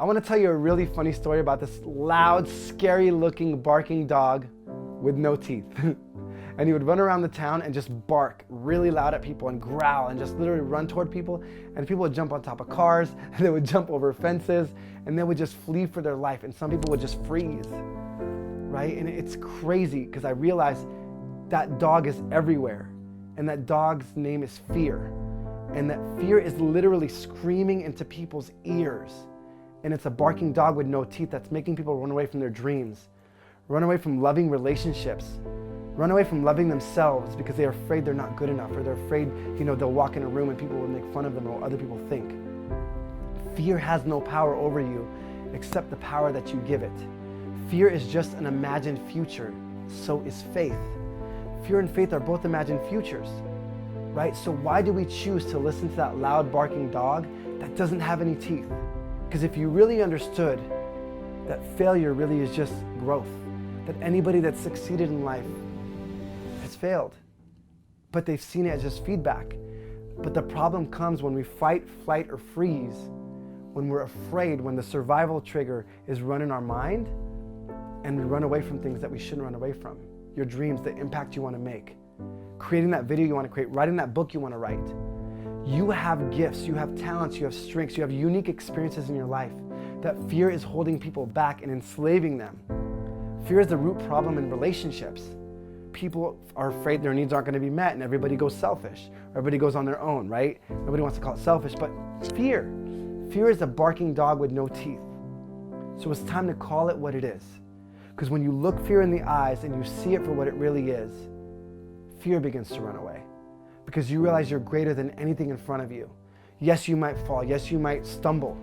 I want to tell you a really funny story about this loud, scary-looking, barking dog with no teeth. And he would run around the town and just bark really loud at people and growl and just literally run toward people. And people would jump on top of cars, and they would jump over fences, and they would just flee for their life. And some people would just freeze, right? And it's crazy because I realized that dog is everywhere. And that dog's name is fear. And that fear is literally screaming into people's ears. And it's a barking dog with no teeth that's making people run away from their dreams, run away from loving relationships, run away from loving themselves because they're afraid they're not good enough, or they're afraid, they'll walk in a room and people will make fun of them or what other people think. Fear has no power over you except the power that you give it. Fear is just an imagined future, so is faith. Fear and faith are both imagined futures, right? So why do we choose to listen to that loud barking dog that doesn't have any teeth? Because if you really understood that failure really is just growth, that anybody that's succeeded in life has failed, but they've seen it as just feedback. But the problem comes when we fight, flight, or freeze, when we're afraid, when the survival trigger is run in our mind, and we run away from things that we shouldn't run away from. Your dreams, the impact you want to make, creating that video you want to create, writing that book you want to write. You have gifts, you have talents, you have strengths, you have unique experiences in your life that fear is holding people back and enslaving them. Fear is the root problem in relationships. People are afraid their needs aren't going to be met and everybody goes selfish. Everybody goes on their own, right? Nobody wants to call it selfish, but fear is a barking dog with no teeth. So it's time to call it what it is. Because when you look fear in the eyes and you see it for what it really is, fear begins to run away. Because you realize you're greater than anything in front of you. Yes, you might fall. Yes, you might stumble.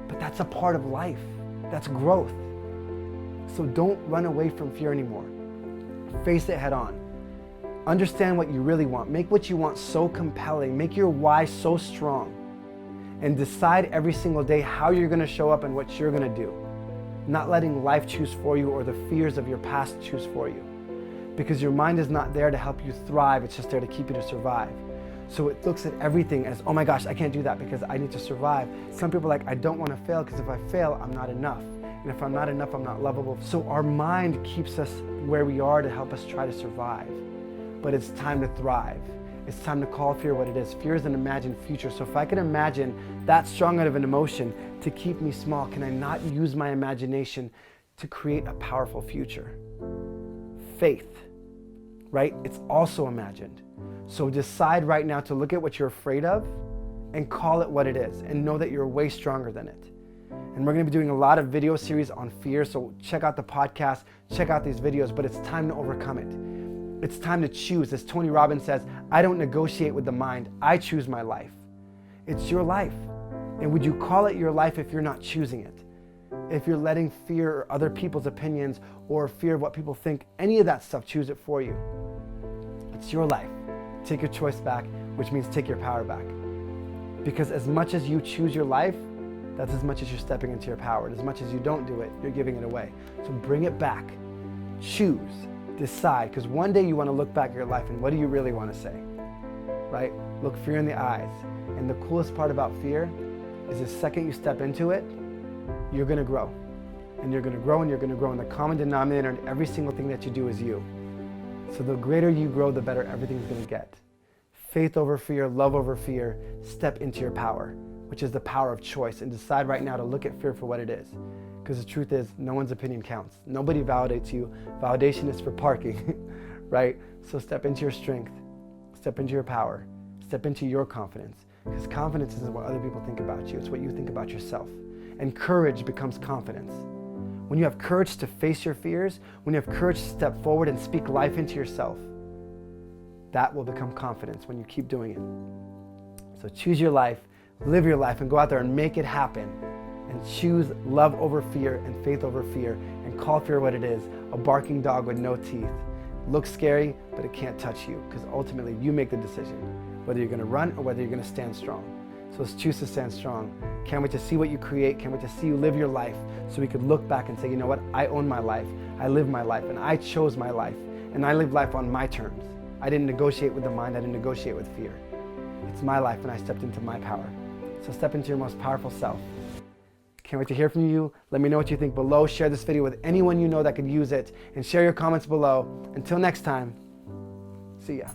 But that's a part of life. That's growth. So don't run away from fear anymore. Face it head on. Understand what you really want. Make what you want so compelling. Make your why so strong. And decide every single day how you're going to show up and what you're going to do. Not letting life choose for you or the fears of your past choose for you. Because your mind is not there to help you thrive, it's just there to keep you to survive. So it looks at everything as, oh my gosh, I can't do that because I need to survive. Some people are like, I don't want to fail because if I fail, I'm not enough. And if I'm not enough, I'm not lovable. So our mind keeps us where we are to help us try to survive. But it's time to thrive. It's time to call fear what it is. Fear is an imagined future. So if I can imagine that strong out of an emotion to keep me small, can I not use my imagination to create a powerful future? Faith, right? It's also imagined. So decide right now to look at what you're afraid of and call it what it is and know that you're way stronger than it. And we're going to be doing a lot of video series on fear. So check out the podcast, check out these videos, but it's time to overcome it. It's time to choose. As Tony Robbins says, I don't negotiate with the mind. I choose my life. It's your life. And would you call it your life if you're not choosing it? If you're letting fear or other people's opinions or fear of what people think, any of that stuff, choose it for you. It's your life. Take your choice back, which means take your power back. Because as much as you choose your life, that's as much as you're stepping into your power. And as much as you don't do it, you're giving it away. So bring it back. Choose. Decide. Because one day you want to look back at your life and what do you really want to say? Right? Look fear in the eyes. And the coolest part about fear is the second you step into it, you're going to grow. And you're going to grow and you're going to grow. And the common denominator in every single thing that you do is you. So the greater you grow, the better everything's going to get. Faith over fear, love over fear, step into your power, which is the power of choice. And decide right now to look at fear for what it is. Because the truth is, no one's opinion counts. Nobody validates you. Validation is for parking, right? So step into your strength, step into your power, step into your confidence. Because confidence isn't what other people think about you. It's what you think about yourself. And courage becomes confidence. When you have courage to face your fears, when you have courage to step forward and speak life into yourself, that will become confidence when you keep doing it. So choose your life, live your life, and go out there and make it happen. And choose love over fear and faith over fear, and call fear what it is, a barking dog with no teeth. Looks scary, but it can't touch you, because ultimately you make the decision, whether you're going to run or whether you're going to stand strong. So let's choose to stand strong. Can't wait to see what you create. Can't wait to see you live your life so we could look back and say, you know what? I own my life. I live my life and I chose my life and I live life on my terms. I didn't negotiate with the mind. I didn't negotiate with fear. It's my life and I stepped into my power. So step into your most powerful self. Can't wait to hear from you. Let me know what you think below. Share this video with anyone you know that could use it. And share your comments below. Until next time, see ya.